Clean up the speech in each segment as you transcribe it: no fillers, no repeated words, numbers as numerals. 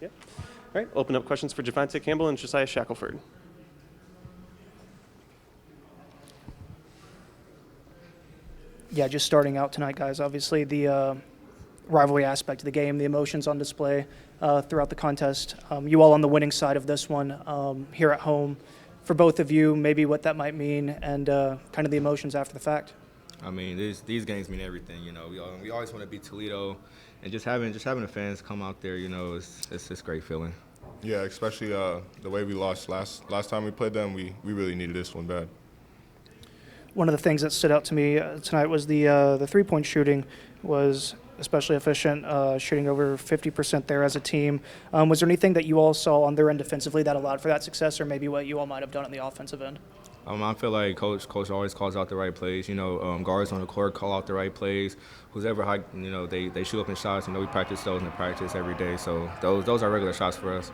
Yeah. All right, open up questions for Javontae Campbell and Josiah Shackelford. Yeah, just starting out tonight, guys. Obviously, the rivalry aspect of the game, the emotions on display throughout the contest. You all on the winning side of this one here at home. For both of you, maybe what that might mean and kind of the emotions after the fact. I mean, these games mean everything. You know, we always want to beat Toledo, and just having the fans come out there, you know, it's a great feeling. Yeah, especially the way we lost last time we played them. We really needed this one bad. One of the things that stood out to me tonight was the three-point shooting was especially efficient, shooting over 50% there as a team. Was there anything that you all saw on their end defensively that allowed for that success, or maybe what you all might have done on the offensive end? I feel like coach always calls out the right plays. You know, guards on the court call out the right plays. Who's ever high, you know, they shoot up in shots. You know, we practice those in practice every day. So those are regular shots for us.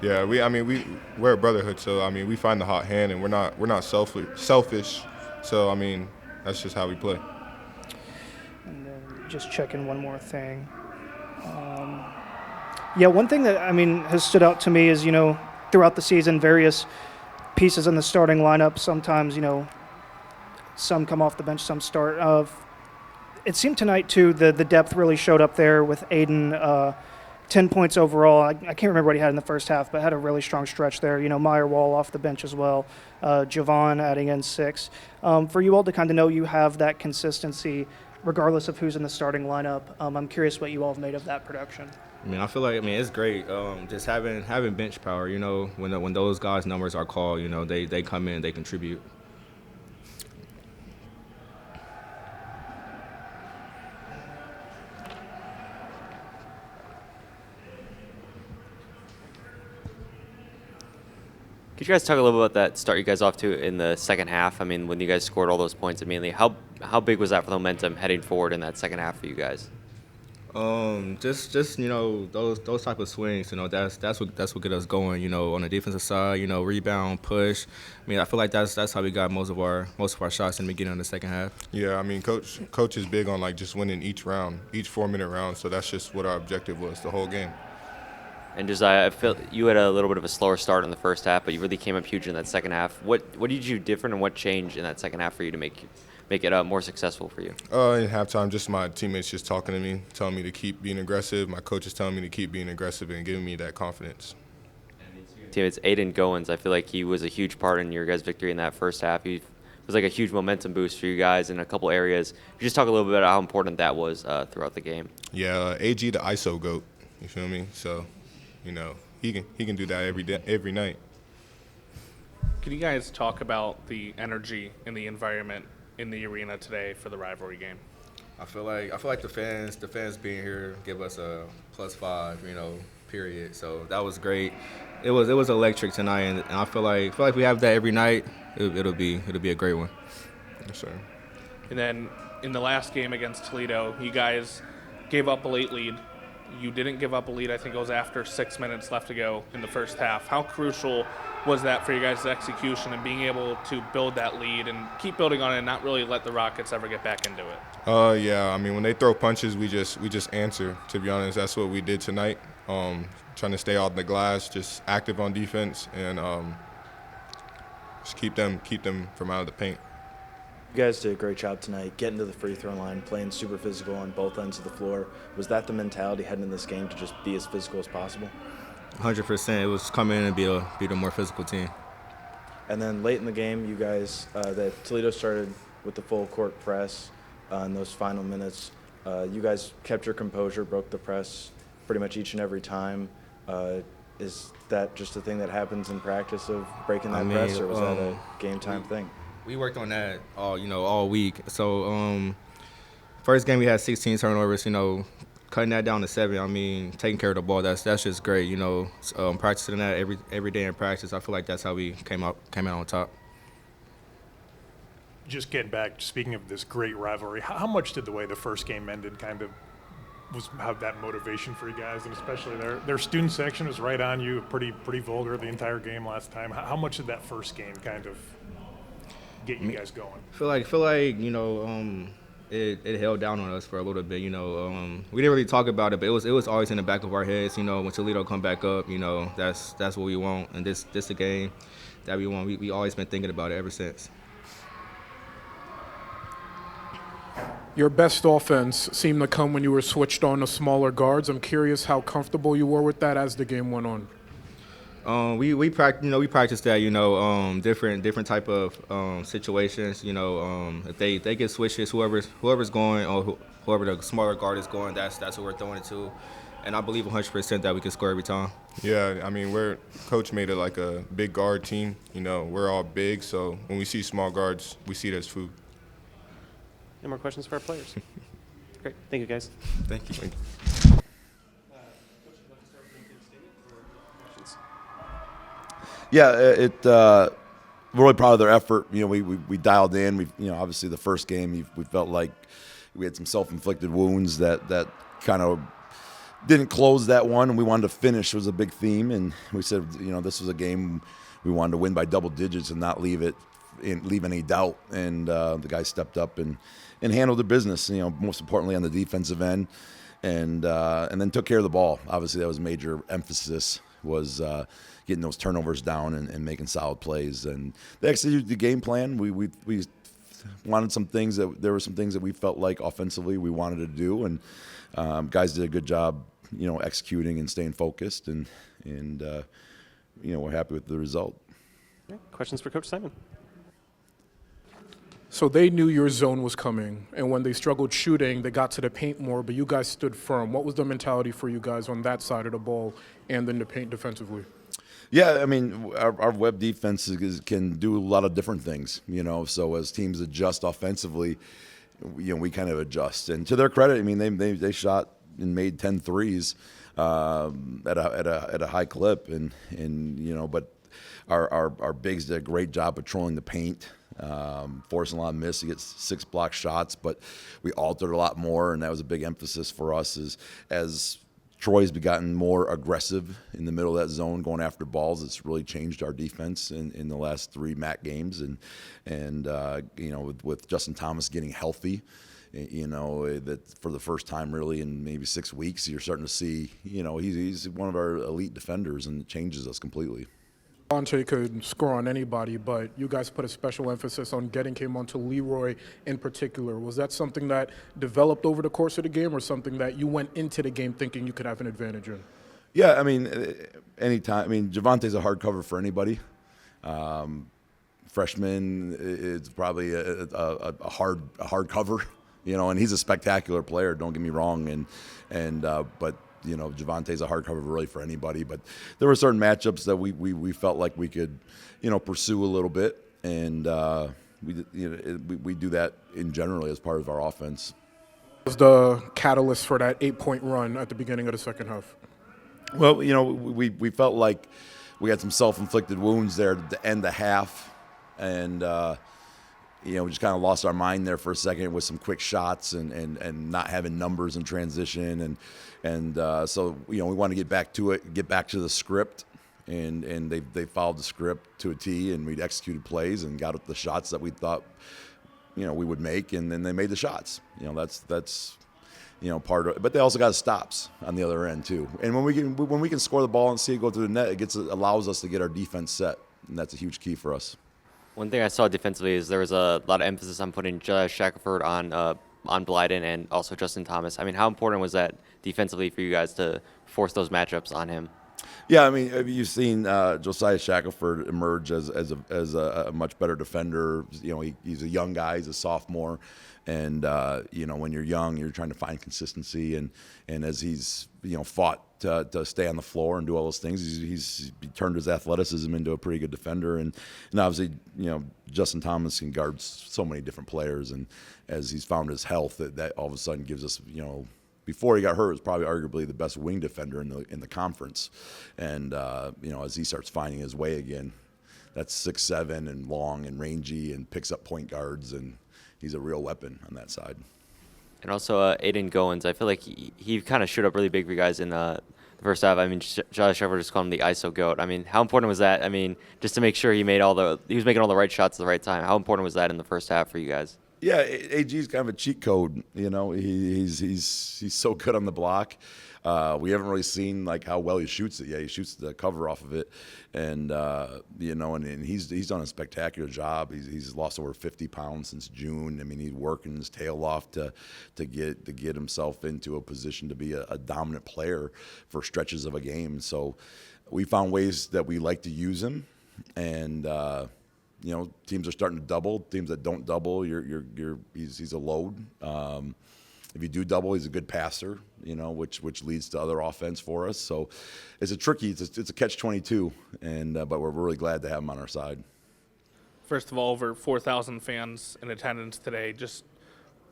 Yeah, we're a brotherhood. So I mean, we find the hot hand, and we're not selfish. So I mean, that's just how we play. And then just checking one more thing. Yeah, one thing that has stood out to me is throughout the season, various pieces in the starting lineup. Sometimes some come off the bench, some start. It seemed tonight too the depth really showed up there with Aiden. 10 points overall. I can't remember what he had in the first half, but had a really strong stretch there. Meyer Wall off the bench as well. Javon adding in 6. For you all to kind of know you have that consistency regardless of who's in the starting lineup, I'm curious what you all have made of that production. I feel like it's great. Just having bench power. When those guys' numbers are called, they come in, they contribute. Could you guys talk a little bit about that start you guys off to in the second half? I mean, when you guys scored all those points immediately, how big was that for the momentum heading forward in that second half for you guys? Just those type of swings. That's what get us going. On the defensive side, rebound, push. I feel like that's how we got most of our shots in the beginning of the second half. Yeah, I mean, coach is big on just winning each round, each 4-minute round. So that's just what our objective was the whole game. And Josiah, I feel you had a little bit of a slower start in the first half, but you really came up huge in that second half. What did you do different, and what changed in that second half for you to make it more successful for you? In halftime, just my teammates just talking to me, telling me to keep being aggressive. My coach is telling me to keep being aggressive and giving me that confidence. Teammates Aiden Goins, I feel like he was a huge part in your guys' victory in that first half. He was like a huge momentum boost for you guys in a couple areas. Could you just talk a little bit about how important that was throughout the game? Yeah, AG the ISO GOAT. You feel me? So. He can do that every night. Can you guys talk about the energy and the environment in the arena today for the rivalry game? I feel like the fans being here give us a +5, period. So that was great. It was electric tonight, and I feel like we have that every night. It'll be a great one. Yes, sir. And then in the last game against Toledo, you guys gave up a late lead. You didn't give up a lead. I think it was after 6 minutes left to go in the first half. How crucial was that for you guys' execution and being able to build that lead and keep building on it and not really let the Rockets ever get back into it? Yeah. I mean, when they throw punches, we just answer. To be honest, that's what we did tonight. Trying to stay on the glass, just active on defense, and just keep them from out of the paint. You guys did a great job tonight, getting to the free throw line, playing super physical on both ends of the floor. Was that the mentality heading in this game, to just be as physical as possible? 100%. It was come in and be the more physical team. And then late in the game, you guys, that Toledo started with the full court press in those final minutes. You guys kept your composure, broke the press pretty much each and every time. Is that just a thing that happens in practice of breaking that press, or was that a game time thing? We worked on that all week. So first game we had 16 turnovers. Cutting that down to 7. Taking care of the ball. That's just great. Practicing that every day in practice. I feel like that's how we came out on top. Just getting back, speaking of this great rivalry, how much did the way the first game ended kind of have that motivation for you guys, and especially their student section was right on you, pretty vulgar the entire game last time. How much did that first game kind of get you guys going? I feel like it held down on us for a little bit. We didn't really talk about it, but it was always in the back of our heads. When Toledo come back up, that's what we want, and this a game that we want. We always been thinking about it ever since. Your best offense seemed to come when you were switched on to smaller guards. I'm curious how comfortable you were with that as the game went on. We practice that, different type of situations. If they get switches, whoever's going or whoever the smaller guard is going, that's who we're throwing it to. And I believe 100% that we can score every time. Yeah, I mean, coach made it like a big guard team. We're all big, so when we see small guards, we see it as food. Any more questions for our players? Great. Thank you, guys. Thank you. Thank you. Yeah, we're really proud of their effort. We dialed in. We obviously the first game we felt like we had some self-inflicted wounds that kind of didn't close that one, and we wanted to finish. It was a big theme, and we said this was a game we wanted to win by double digits and not leave any doubt. And the guys stepped up and handled the business. Most importantly on the defensive end, and then took care of the ball. Obviously, that was a major emphasis. Was getting those turnovers down and making solid plays, and they executed the game plan. We wanted some things there were some things that we felt like offensively we wanted to do, and guys did a good job, executing and staying focused, and we're happy with the result. Questions for Coach Simon? So they knew your zone was coming, and when they struggled shooting, they got to the paint more, but you guys stood firm. What was the mentality for you guys on that side of the ball and in the paint defensively? Yeah, I mean, our web defense can do a lot of different things, so as teams adjust offensively, we kind of adjust. And to their credit, I mean, they shot and made 10 threes at a high clip, and but our bigs did a great job patrolling the paint. Forcing a lot of miss. He gets 6 block shots, but we altered a lot more, and that was a big emphasis for us as Troy's gotten more aggressive in the middle of that zone going after balls. It's really changed our defense in the last 3 MAC games, and with Justin Thomas getting healthy, that for the first time really in maybe 6 weeks, you're starting to see, he's one of our elite defenders, and it changes us completely. Javontae could score on anybody, but you guys put a special emphasis on getting him onto Leroy in particular. Was that something that developed over the course of the game, or something that you went into the game thinking you could have an advantage in? Yeah, I mean, anytime. I mean, Javontae's a hard cover for anybody. Freshman is probably a hard cover, and he's a spectacular player. Don't get me wrong, but. Javontae's a hard cover really for anybody, but there were certain matchups that we felt like we could, pursue a little bit, and we do that in generally as part of our offense. What was the catalyst for that 8-point run at the beginning of the second half? Well, we felt like we had some self-inflicted wounds there to end the half, and we just kind of lost our mind there for a second with some quick shots and not having numbers in transition, and so we want to get back to it, get back to the script, and they followed the script to a T, and we executed plays and got the shots that we thought we would make, and then they made the shots. That's part of it. But they also got stops on the other end too. And when we can score the ball and see it go through the net, it allows us to get our defense set, and that's a huge key for us. One thing I saw defensively is there was a lot of emphasis on putting Josiah Shackelford on Blyden and also Justin Thomas. I mean, how important was that defensively for you guys to force those matchups on him? Yeah, I mean, have you seen Josiah Shackelford emerge as a much better defender? He's a young guy. He's a sophomore, and when you're young, you're trying to find consistency, and as he's fought to stay on the floor and do all those things, he's turned his athleticism into a pretty good defender, and obviously Justin Thomas can guard so many different players, and as he's found his health, that all of a sudden gives us before he got hurt, was probably arguably the best wing defender in the conference, and as he starts finding his way again, that's 6'7" and long and rangy and picks up point guards, and he's a real weapon on that side. And also Aiden Goins, I feel like he kind of showed up really big for you guys in the first half. I mean, Josiah Shackelford just called him the ISO GOAT. I mean, how important was that? I mean, just to make sure he was making all the right shots at the right time. How important was that in the first half for you guys? Yeah, AG's kind of a cheat code. You know, he's so good on the block. We haven't really seen like how well he shoots it. Yeah, he shoots the cover off of it, and you know, and he's done a spectacular job. He's lost over 50 pounds since June. I mean, he's working his tail off to get himself into a position to be a dominant player for stretches of a game. So we found ways that we like to use him, and you know, teams are starting to double. Teams that don't double, he's a load. If you do double, he's a good passer, you know, which leads to other offense for us. So it's a catch-22, and but we're really glad to have him on our side. First of all, over 4,000 fans in attendance today. Just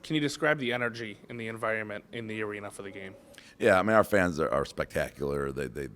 can you describe the energy in the environment in the arena for the game? Yeah, I mean, our fans are spectacular. They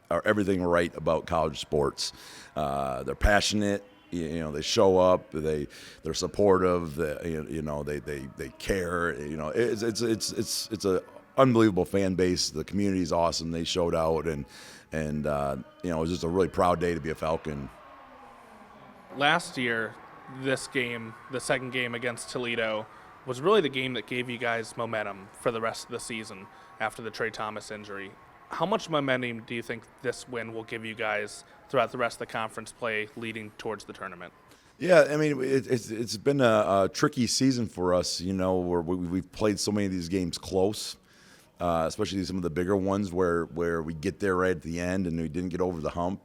are everything right about college sports. They're passionate. You know, they show up. They're supportive. They care. You know, it's a unbelievable fan base. The community is awesome. They showed out, and you know, it was just a really proud day to be a Falcon. Last year, this game, the second game against Toledo, was really the game that gave you guys momentum for the rest of the season after the Trey Thomas injury. How much momentum do you think this win will give you guys throughout the rest of the conference play leading towards the tournament? Yeah, I mean, it's been a tricky season for us, you know, where we've played so many of these games close, especially some of the bigger ones where we get there right at the end and we didn't get over the hump.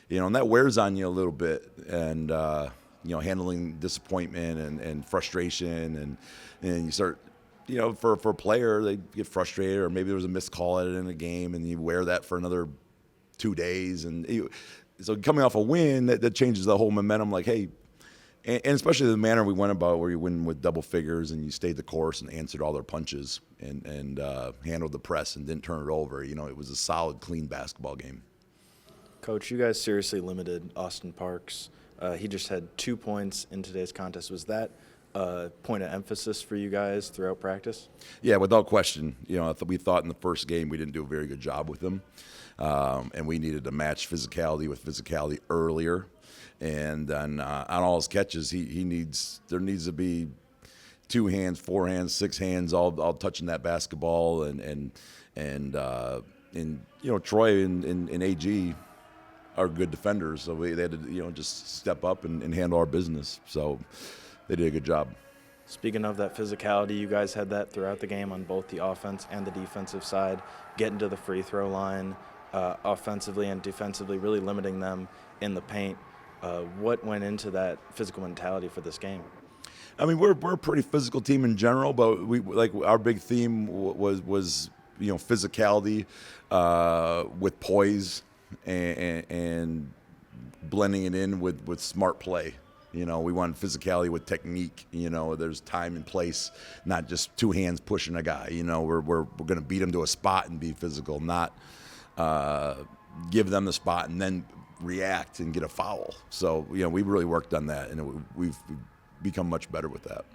You know, and that wears on you a little bit, and, you know, handling disappointment and frustration, and you start, you know, for a player, they get frustrated, or maybe there was a missed call at it in a game, and you wear that for another 2 days. And so coming off a win, that changes the whole momentum. Like, hey, and especially the manner we went about, where you win with double figures and you stayed the course and answered all their punches and handled the press and didn't turn it over. You know, it was a solid, clean basketball game. Coach, you guys seriously limited Austin Parks. He just had 2 points in today's contest. Was that point of emphasis for you guys throughout practice? Yeah, without question. You know, we thought in the first game we didn't do a very good job with him, and we needed to match physicality with physicality earlier. And then on all his catches, there needs to be 2 hands, 4 hands, 6 hands, all touching that basketball, and you know, Troy and AG are good defenders, so they had to, you know, just step up and handle our business. So they did a good job. Speaking of that physicality, you guys had that throughout the game on both the offense and the defensive side, getting to the free throw line, offensively and defensively, really limiting them in the paint. What went into that physical mentality for this game? I mean, we're a pretty physical team in general, but our big theme was you know, physicality with poise and blending it in with smart play. You know, we want physicality with technique. You know, there's time and place, not just 2 hands pushing a guy. You know, we're going to beat him to a spot and be physical, not give them the spot and then react and get a foul. So, you know, we really worked on that, and we've become much better with that.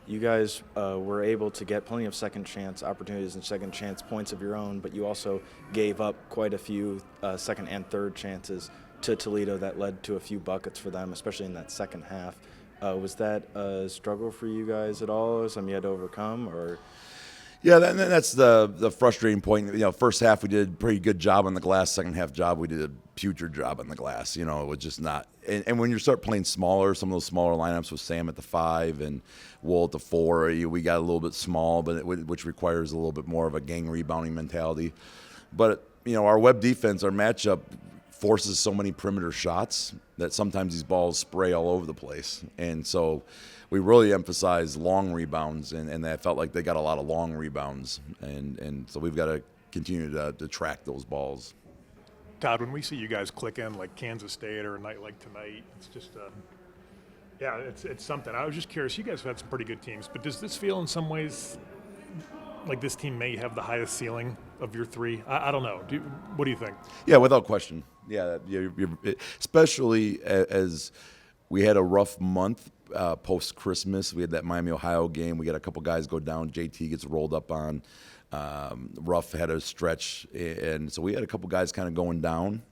You guys were able to get plenty of second chance opportunities and second chance points of your own, but you also gave up quite a few second and third chances to Toledo that led to a few buckets for them, especially in that second half. Was that a struggle for you guys at all? Something you had to overcome, or? Yeah, that's the frustrating point. You know, first half we did a pretty good job on the glass. Second half job we did a putrid job on the glass. You know, it was just not. And when you start playing smaller, some of those smaller lineups with Sam at the 5 and Wool at the 4, we got a little bit small, but which requires a little bit more of a gang rebounding mentality. But you know, our web defense, our matchup, forces so many perimeter shots that sometimes these balls spray all over the place. And so we really emphasize long rebounds, and I felt like they got a lot of long rebounds. And so we've got to continue to track those balls. Todd, when we see you guys click in like Kansas State or a night like tonight, it's just, yeah, it's something. I was just curious. You guys have had some pretty good teams, but does this feel in some ways like this team may have the highest ceiling of your 3? I don't know. What do you think? Yeah, without question. Yeah, especially as we had a rough month post-Christmas. We had that Miami, Ohio game. We got a couple guys go down. JT gets rolled up on. Ruff had a stretch, and so we had a couple guys kind of going down.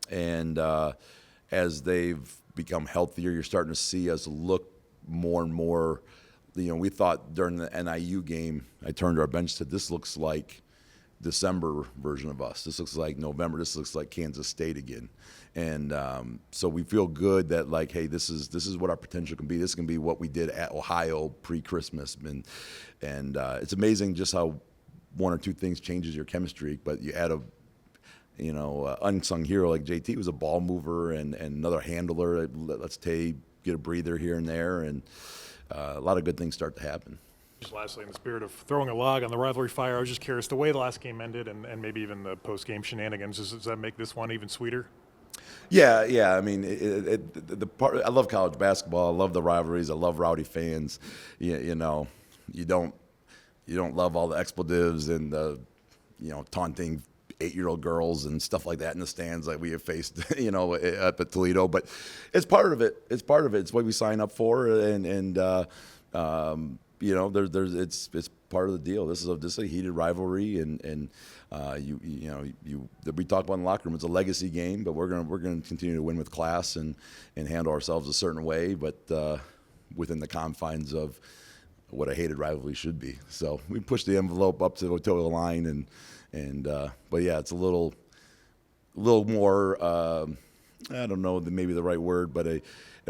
And as they've become healthier, you're starting to see us look more and more, we thought during the NIU game, I turned to our bench and said, this looks like December version of us. This looks like November. This looks like Kansas State again. And so we feel good that, like, hey, this is what our potential can be. This can be what we did at Ohio pre-Christmas. And it's amazing just how one or two things changes your chemistry, but you add a unsung hero like JT was a ball mover and another handler that lets Tay get a breather here and there, and a lot of good things start to happen. Just lastly, in the spirit of throwing a log on the rivalry fire, I was just curious, the way the last game ended and maybe even the post-game shenanigans, does that make this one even sweeter? Yeah. I mean, the part, I love college basketball. I love the rivalries. I love rowdy fans. You don't love all the expletives and the, taunting 8-year-old girls and stuff like that in the stands like we have faced, up at Toledo. But it's part of it. It's what we sign up for, and it's part of the deal. This is a heated rivalry, and we talk about in the locker room. It's a legacy game, but we're gonna continue to win with class and handle ourselves a certain way, but within the confines of what a hated rivalry should be. So we push the envelope up to the line, but yeah, it's a little more. I don't know maybe the right word, but a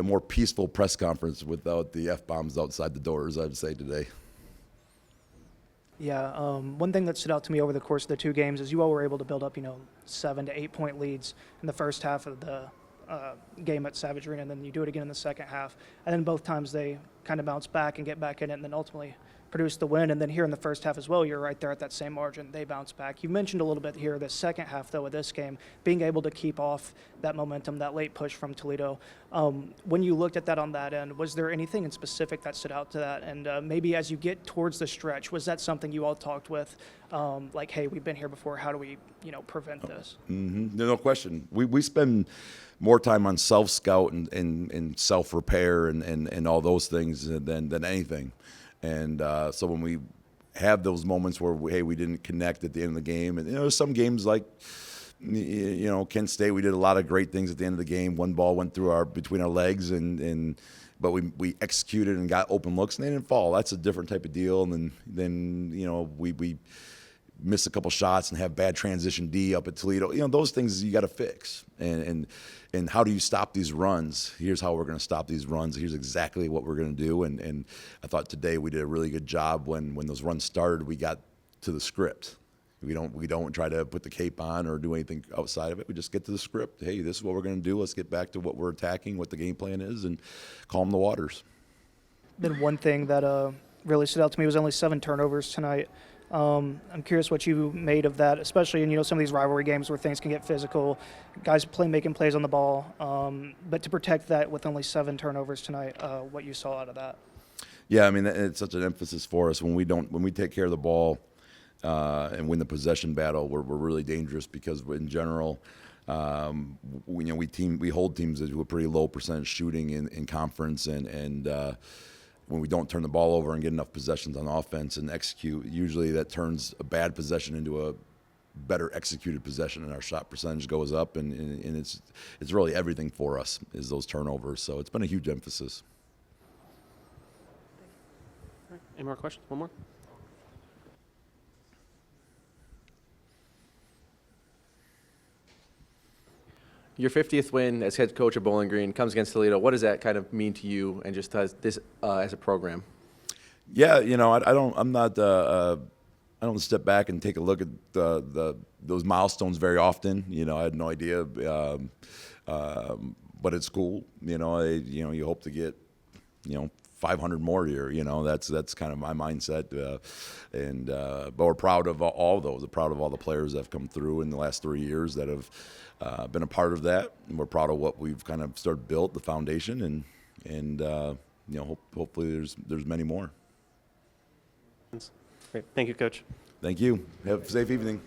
more peaceful press conference without the F-bombs outside the doors, I'd say today. Yeah, one thing that stood out to me over the course of the two games is you all were able to build up, 7 to 8 point leads in the first half of the game at Savage Arena, and then you do it again in the second half. And then both times they kind of bounce back and get back in it, and then ultimately produce the win. And then here in the first half as well, you're right there at that same margin. They bounce back. You mentioned a little bit here the second half, though, of this game, being able to keep off that momentum, that late push from Toledo. When you looked at that on that end, was there anything in specific that stood out to that? And maybe as you get towards the stretch, was that something you all talked with, like, hey, we've been here before, how do we, prevent this? Mm-hmm. No question. We spend more time on self-scout and self-repair and all those things than anything. And so when we have those moments where we didn't connect at the end of the game, and some games like Kent State, we did a lot of great things at the end of the game. One ball went through between our legs, but we executed and got open looks, and they didn't fall. That's a different type of deal. And then we miss a couple shots and have bad transition D up at Toledo. Those things you got to fix. And how do you stop these runs? Here's how we're going to stop these runs. Here's exactly what we're going to do. And I thought today we did a really good job when those runs started. We got to the script. We don't try to put the cape on or do anything outside of it. We just get to the script. Hey, this is what we're going to do. Let's get back to what we're attacking, what the game plan is, and calm the waters. Then one thing that really stood out to me was only 7 turnovers tonight. I'm curious what you made of that, especially in some of these rivalry games where things can get physical, guys making plays on the ball. But to protect that with only 7 turnovers tonight, what you saw out of that? Yeah, I mean it's such an emphasis for us when we take care of the ball and win the possession battle. We're really dangerous because in general, we hold teams that do a pretty low percentage shooting in conference and when we don't turn the ball over and get enough possessions on offense and execute, usually that turns a bad possession into a better executed possession, and our shot percentage goes up, and it's really everything for us is those turnovers. So it's been a huge emphasis. All right. Any more questions? One more? Your 50th win as head coach of Bowling Green comes against Toledo. What does that kind of mean to you and just as a program? Yeah, I don't step back and take a look at those milestones very often. I had no idea, but it's cool. You hope to get 500 more here. That's kind of my mindset. But we're proud of all of those. We're proud of all the players that have come through in the last 3 years that have been a part of that. And we're proud of what we've kind of started built, the foundation, and hopefully there's many more. Great. Thank you, Coach. Thank you. Have a safe evening.